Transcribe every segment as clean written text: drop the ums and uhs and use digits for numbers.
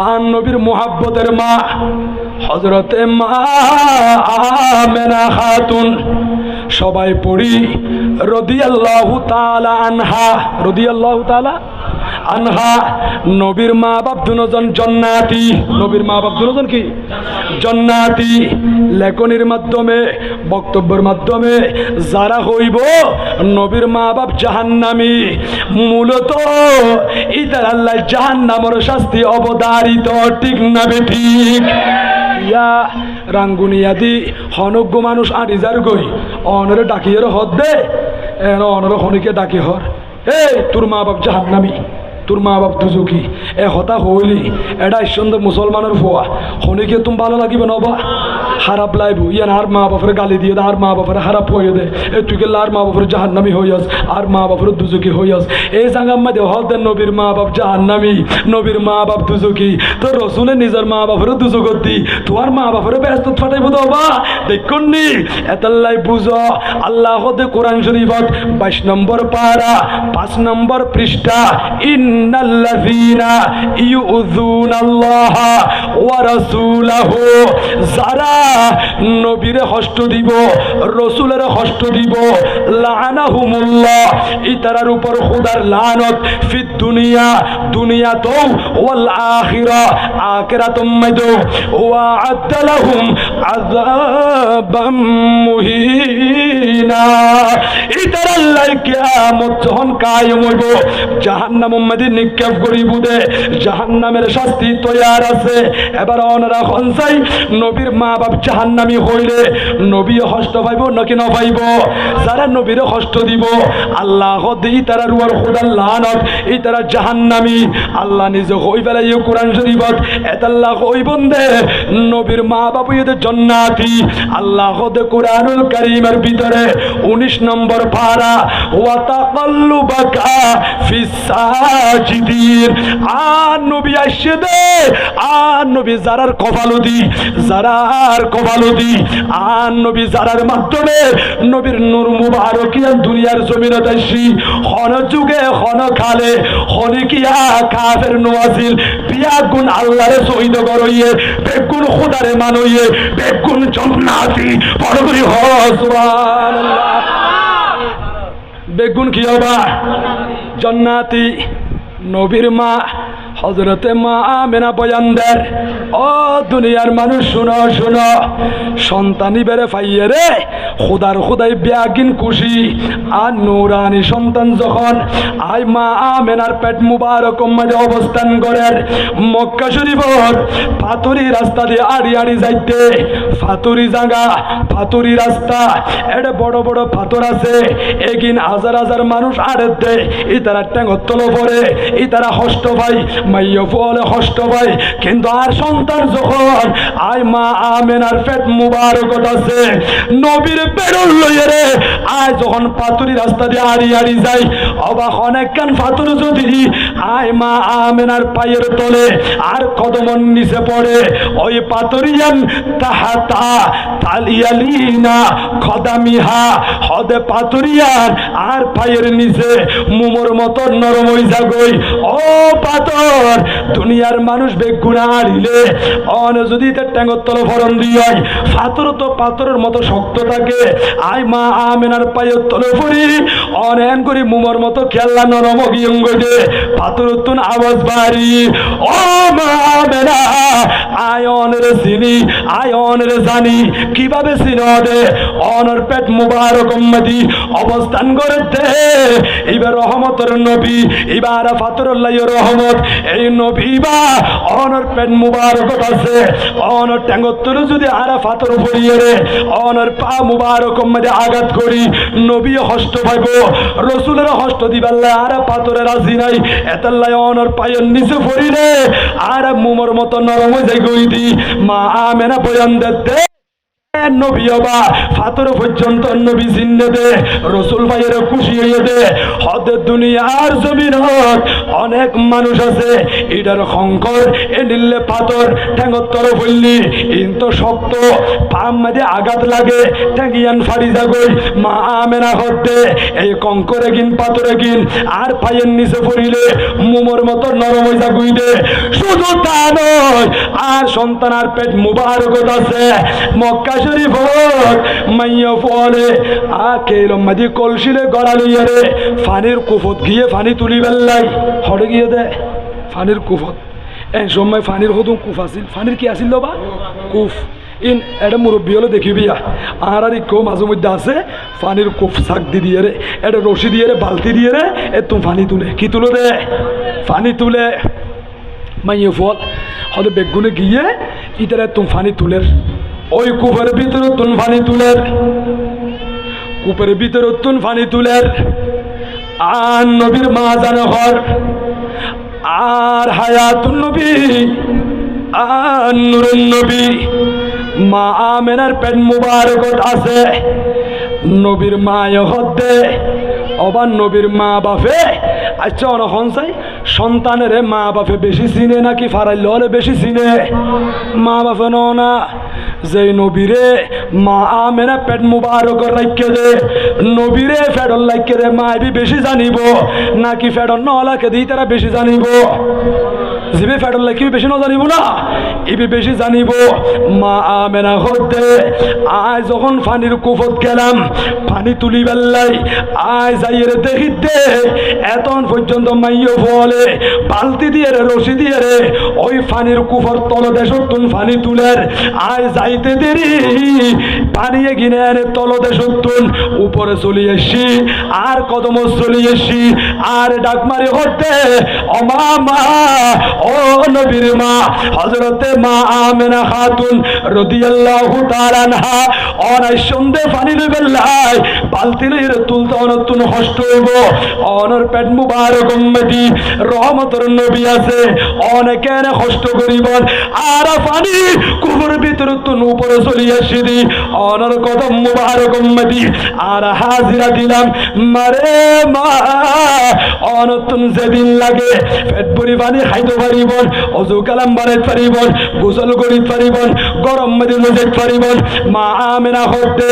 আর নবীর মুহাব্বতের মা হযরতে মা আমেনা খাতুন। সবাই পড়ি রাদিয়াল্লাহু তাআলা আনহা, রাদিয়াল্লাহু তাআলা আনহা। নবীর মা বাপ দুজন জান্নাতি, নবীর মা বাপ দুজন কি জান্নাতি। লেখনির মাধ্যমে বক্তব্যের মাধ্যমে যারা হইব নবীর মা বাপ জাহান্নামী, মূলত ইতার আল্লাহ জাহান্নামের শাস্তি অবধারিত, ঠিক না বেঠিক? ইয়া রাঙ্গুনিয়াদি হনজ্ঞ মানুষ আটি যার গই অনরে ডাকিয়ের হদ দে অনরে হনিকে ডাকি হর, এই তোর মা বাপ জাহান্নামী, তোর মা বাপ দুজকি। এ হতা হইলি এটা সুন্দর মুসলমানের ফোয়া, হনিকে তুমি ভালো লাগিবে নবা, খারাপ লাইব। ইয়ান আর মা বাপের গালি দিয়ে দে, আর মা বাপের খারাপ হয়ে দে, এ তুই গেলে আর মা বাপের জাহান্নামী হইয়াস, আর মা বাপের দুজকি হইয়াস। এই জায়গার মধ্যে হদ দেন নবীর মা বাপ জাহান্নামী, নবীর মা বাপ দুজকি। তো রসুলের নিজের মা বাপের দুজগত দি তোমার মা বাপের ব্যস্ত ফাটাইব দবা দেখুন নি। এতাল্লাই বুঝো আল্লাহ হদে কোরআন শরীফত 22 নম্বর পারা 5 নম্বর পৃষ্ঠা, ইন্নাল্লাযীনা ইউযুনাল্লাহা ওয়া রাসূলাহু, যারা নবীরে কষ্ট দিব রসুলের কষ্ট দিব, লাআনাহুমুল্লাহ, ইতারার উপর খোদার লানত, ফিদ দুনিয়া, দুনিয়াতেও, ওয়াল আখিরা, আখিরাতুম মাদু, ওয়া আ'আদ্দা লাহুম আযাবাম মুহিনা। ইতার আল্লাহ কিয়ামত যখন কায়েম হইব জাহান্নামের মধ্যে নিক্ষেপ করিব দে, জাহান্নামের শাস্তি তৈয়ার আছে। এবার ওনারা খনসাই নবীর মা বাপ জাহান্নামী হইলে নবী কষ্ট পাইব নাকি না পাইব? যারা নবীর কষ্ট দিব আল্লাহ দিই তারা রুয়ার খোদার লানত, এই তারা জাহান্নামী। আল্লাহ নিজে হই বেলাই কোরআন শরীফত এতাল্লাহ হই বন্দে নবীর মা বাপ এদের জান্নাতি। আল্লাহ দে কোরআনুল কারীমের ভিতরে 19 নম্বর পারা, ওয়া তাকাল্লুবাকা ফিস সাজিদিন। আর নবী আসছে দে, আর নবী যারার কপালতি, যারার কপালতি, আর নবী যারার মাধ্যমে নবীর নূর মুবারক দুনিয়ার জমিনত আসি, হন যুগে হন খালে হনিকিয়া কাফের নওয়াজিল বিয়া গুণ আল্লাহরে শহীদ করইয়ে, বেগুন খোদারে মানইয়ে, বেগুন জান্নাতি বড় করে হ সুবহানাল্লাহ। বেগুন কি হবা? জান্নাতি। নবীর মা হযরতে মা আমেনা বয়ান দেন, ও দুনিয়ার মানুষ শুনো শুনো, সন্তানি বেড়ে পাইয়ে রে খোদার খোদাই ব্যাগিন খুশি। আর নূরানি সন্তান যখন আই মা আমেনার পেট মুবারক মধ্যে অবস্থান করেন, মক্কা শরীফর পাথরি রাস্তা দিয়ে আড়ি আড়ি যাইতে, পাথরি জায়গা, পাথরি রাস্তা, এটা বড় বড় পাথর আছে, এগিন হাজার হাজার মানুষ আড়ে দে, ই তারা ট্যাঙ্গর তলো পড়ে, ই তারা হষ্ট পাই, মাইয়া ফলে কষ্ট পায়। কিন্তু আর সন্তান যখন আই মা আমেনার পেট মুবারকত আছে, নবীর পেটর লইয়ে রে আয় যখন পাথরি রাস্তা দিয়ে আড়ি আড়ি যায়, অবাক অনেক কান পাথর যদি আয় মা আমেনার পায়ের তলে আর কদমন নিচে পড়ে, ওই পাথরিয়ান তাহাতা তালিয়ালিনা কদামিহা, হদে পাথরিয়ান আর পায়ের নিচে মুমর মতো নরম হই যাগই। ও পাথর, দুনিয়ার মানুষ বেগুনা আড়িলে অন যদি ট্যাঙ্গর তল ফরন দিয়ে পাথর তো পাথরের মতো শক্ত থাকে, আই মা আমেনার পায়ের তলে পড়ি অনেন করি মুমর মতো খেললা নরম গিয়ঙ্গ দে, পাথর তুন আওয়াজ বাড়ি। ও মা আমেনা, আয় অনের চিনি, আয় অনের জানি, কিভাবে চিনো দে? অনর পেট মুবারক মদি অবস্থান করে দে। এবার রহমতের নবী, এবার ফাতরুল্লাহ রহমত, এই নবী বা অনর পেট মুবারক আছে, অনর ট্যাঙ্গত্তর যদি আরা ফাতর পড়িয়ে রে অনর পা মুবারক মধ্যে আঘাত করি, নবী হষ্ট পাইব, রসুলের হষ্ট দিবাল্লা আরা পাথরে রাজি নাই, এতাল্লাই অনর পায়ের নিচে পড়িলে আর মুমর মতো নরম যাই গই দি। মা আমেনা বয়ান দে নবী বা ফাতর পর্যন্ত নবী জিন্নে দে রসুল ভাইয়ের খুশি হয়ে দে হদের দুনিয়ার জমিন অনেক মানুষ আছে এটার শঙ্কর এ নিলে পাথর ঠেঙর তরফ হইলি ইন্ত শক্ত পাম মাঝে আঘাত লাগে ঠেঙ্গিয়ান ফাড়ি যাগই মা আমেনা হতে এই কঙ্করে গিন পাথরে গিন আর পায়ের নিচে পড়িলে মোমর মতো নরম হয়ে যাগুই দে শুধু তা নয় আর সন্তান আর পেট মুবারক আছে মক্কা শরীফ মাইয়া ফলে আকেলম মাঝে কলসিলে গড়া লইয়া রে ফানির কুফত গিয়ে ফানি তুলি বেল্লাই হরে গিয়ে দে ফানির কুফত এই সময় ফানির হতুন কুফ আছিল ফানির কি আছিল বা কুফ ইন এটা মুরব্বী হলে দেখিবি আর কেউ মাঝে মধ্যে আছে ফানির কুফ শাক দিয়ে রে এটা রশি দিয়ে রে বালতি দিয়ে রে এ তুমি ফানি তুলে কি তুলো দে ফানি তুলে মাইয়ে ফল হয়তো বেগুনে গিয়ে ইতারে তুমি ফানি তুলের ওই কুফের ভিতরে তুমি ফানি তুলের কূপের ভিতরে তুন ফানি তুলের আর নবীর মা জানে হর আর হায়াতুন নবী আর নূরুন নবী মা আমেনার পেট মুবারকত আছে নবীর মায় হদ্দে অবার নবীর মা বাপে আচ্ছা অনখন চাই সন্তানের মা বাপে বেশি চিনে নাকি ফারাইল হলে বেশি চিনে মা বাপে না যে নবীরে মা আমেনা পেট মুবারক রাখকে দে নবীরে ফেডর লাইকে দে মা বি বেশি জানিব নাকি ফেডর নলাকে দিই তারা বেশি জানিব জিবে ফেডর লাইকে বেশি ন জানিব না ইবি বেশি জানিব মা আমেনা হতে আজ যখন ফানির কুফত গেলাম পানি তুলি বেল্লাই আজ যাইয়ে দেখিতে এতন পর্যন্ত মাইয় বলে বালতি দিয়ে রে রশি দিয়ে রে ওই ফানির কুফর তল দেশতুন ফানি তুলের আজ যাইতে দেরি পানিয়ে গিনে এনে তল দেশতুন উপরে চলে এসি আর কদম চলে এসি আর ডাকমারি হতে অমা মা ও নবীর মা হযরতে মা আমেনা খাতুন রাদিয়াল্লাহু তাআলা আনহা অনাই সন্দে পানি লইবেলাই বালতি লইরে তুলতে অনতুন কষ্ট হইব অনর পেট মুবারক উম্মতি রহমতের নবী আছে অনেকে না কষ্ট করিব আর পানি কুবর ভিতরে তুন উপরে চলে আসি দি অনর কদম মুবারক উম্মতি আর হাজিরা দিলাম মারে মা অনতুন যেদিন লাগে পেট ভরি পানি খাইতে পারিব অজু কালাম বানাইতে পারিব গোসল করিতে পারিব গরম মধ্যে নজেতে পারিব মা আমেনা হতে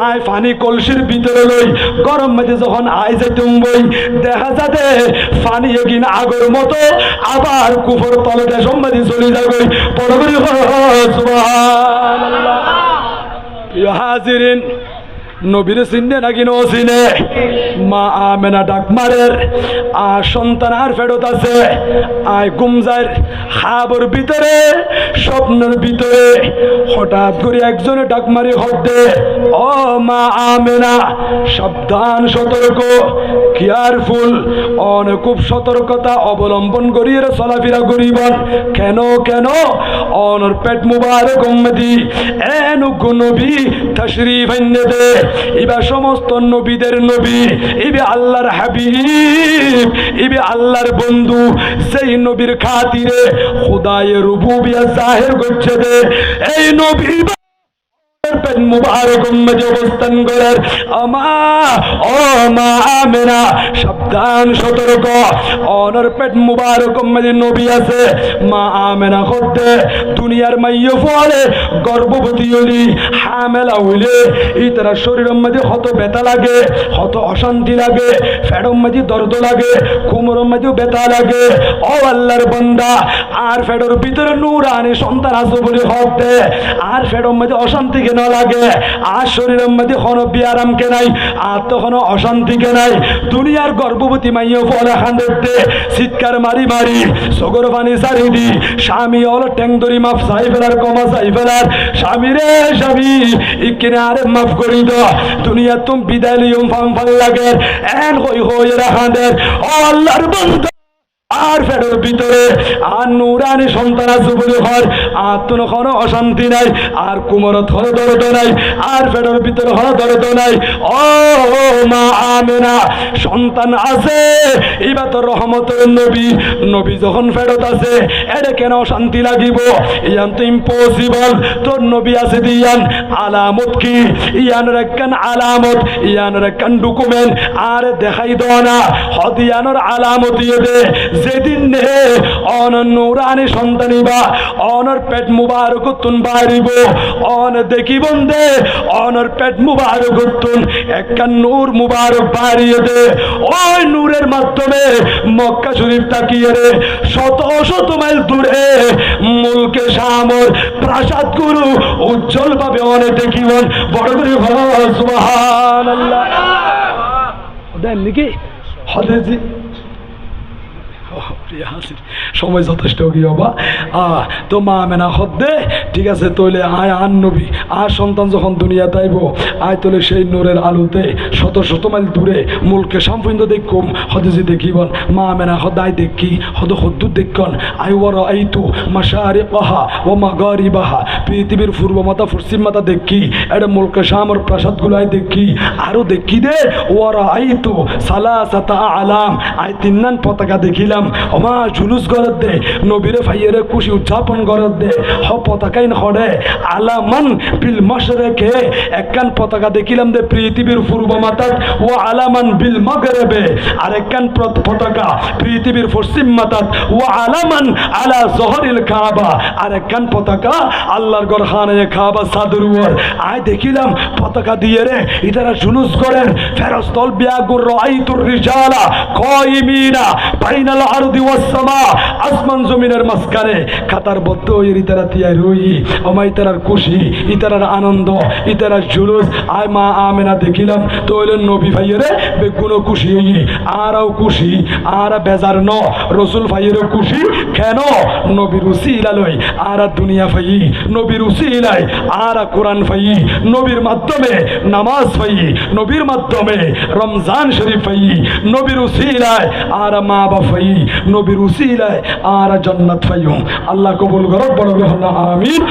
আয় পানি কলসির ভিতরে লই গরম মধ্যে যখন আয় যাইতুম বই দেখা যাবে পানি এগিন আগর মতো আবার কুফর তলতে সম্মাদি চলে যাবে বড় করে সুবহানাল্লাহ ইয়া হাজিরিন নবীরে চিনে নাকি নো চিনে মা আমেনা ডাক মারের আর সন্তান আর ফেরত আছে আয় গুমজার খাবর ভিতরে স্বপ্নের ভিতরে হঠাৎ করে একজনে ডাক মারি হদ্দে ও মা আমেনা সাবধান সতর্ক কেয়ারফুল অনেক খুব সতর্কতা অবলম্বন করিয়ে চলাফেরা করিবন কেন কেন অনর পেট মুবারক উম্মতি এনুক নবী তশরীফ এনে দে ইবা সমস্ত নবীদের নবী ইবে আল্লাহর হাবিব ইবে আল্লাহর বন্ধু সেই নবীর খাতিরে খোদায়ে রুবুবিয়ত জাহির করছে দে এই নবী পেট মুবারক উম্মতি অবস্থান করার আমা ও মা আমেনা সাবধান সতর্ক অনর পেট মুবারক উম্মতি নবী আছে মা আমেনা করতে দুনিয়ার মাইয় ফলে গর্ভবতী হলি হামেলা হইলে ইতারা শরীরের মধ্যে হত ব্যথা লাগে হত অশান্তি লাগে ফেডর মধ্যে দর্দ লাগে কোমরের মধ্যে ব্যথা লাগে ও আল্লাহর বান্দা আর ফেডর ভিতরে নূরানি সন্তান আছে বলে হতে আর ফেডর মধ্যে অশান্তি কেন লাগে আর শরীরের মধ্যে কোনো বিয়ারাম কে নাই আর তো কোনো অশান্তি কে নাই দুনিয়ার গর্ভবতী মাইয়া ফলে খান্ডে চিৎকার মারি মারি সগর পানি সারি দি স্বামী হলো ট্যাং ধরি মাফ চাই ফেলার কমা চাই ফেলার স্বামী রে স্বামী ইকিনে আরে মাফ করি দ দুনিয়া তুমি বিদায় লিয়ম ফাং ফাং লাগে এন হই হই রা খান্ডে ও আল্লাহর বন্ধু আর ফেডের ভিতরে আর নুরানি সন্তান আছে বলে হয় আর তো কোনো অশান্তি নাই আর কুমরত হলে দরদ নাই আর ফেডের ভিতরে হলে দরদ নাই ও মা আমেনা সন্তান আছে এবার তো রহমতের নবী নবী যখন ফেরত আছে এটা কেন শান্তি লাগিব ইয়ান তো ইম্পসিবল তোর নবী আছে দিয়ান আলামত কি ইয়ান রাখান আলামত ইয়ান রাখান ডকুমেন্ট আর দেখাই দাও না হদিয়ানোর আলামত দিয়ে দে যেদিন নে অন নুরানি সন্তানিবা অনর পেট মুবারক তুন বাড়িব অন দেখিব দে অনর পেট মুবারক তুন একখান নূর মুবারক বাড়িয়ে দে ওই নূরের মাধ্যমে মক্কা শরীফ তাকিয়ে রে শত শত মাইল দূরে মুলকে শামর প্রাসাদ গুরু উজ্জ্বল ভাবে অনেক দেখিবেন বড় করে সুবহানাল্লাহ দেন নাকি হদেজি সময় যথেষ্ট কি হবা তো মা মেনা হদ্দে ঠিক আছে তৈলে আয় আন নবী আর সন্তান যখন দুনিয়া তাইব আয় তোলে সেই নূরের আলোতে শত শত মাইল দূরে মুলকে সাম্পর্য দেখুম হদেজি দেখিবন মা মেনা হদায় দেখি হদ হদ্দুর দেখন আই ওর আইতু মাসারে কহা ও মা গরি বাহা পৃথিবীর পূর্ব মাতা পশ্চিম মাতা দেখি এটা মুলকে শামর প্রাসাদগুলো আয় দেখি আরো দেখি দে ওরা আইতু সালাসাতা আলাম আয় তিন্নান পতাকা দেখিলাম ওমা জুলুস গরত দে নবীরে ফাইয়েরে খুশি উদযাপন গরত দে হ পতাকাই নড়ে আলামান বিল মাশরিকে একখান পতাকা দেখিলাম দে পৃথিবীর পূর্ব মাতাত ও আলামান বিল মাগরিবে আর একখান পতাকা পৃথিবীর পশ্চিম মাতাত ও আলামান আলা জহরিল কাবা আর একখান পতাকা আল্লাহর ঘর খানায়ে কাবা সাদর উপর আয় দেখিলাম পতাকা দিয়ে রে ইতারা জুলুস করেন ফেরস্তল বিয়াগুর রাইতুর রিজালা কাইমিনা বাইনাল আরদি ওয়াস সামা আসমান জমিনের মাঝখানে খাতার বদ্ধ হয়ে ইতারা তিয়াই রই ওমা ইতারার খুশি ইতারার আনন্দ ইতারার জুলুস আয় মা আমেনা দেখিলাম তো হইলেন নবী ভাইয়েরে বেগুনো খুশি হই আরাও খুশি আর বেজার ন রসুল ভাইয়েরও খুশি কেন নবীর উসিলা লই আর দুনিয়া ফাই নবীর উসিলাই আর কোরআন ফাই নবীর মাধ্যমে নামাজ ফাই নবীর মাধ্যমে রমজান শরীফ ফাই নবীর উসিলায় আর মা বাফাই নবীর উসিলায় আর জান্নাত ফাইও আল্লাহ কবুল করুক বড় আমিন।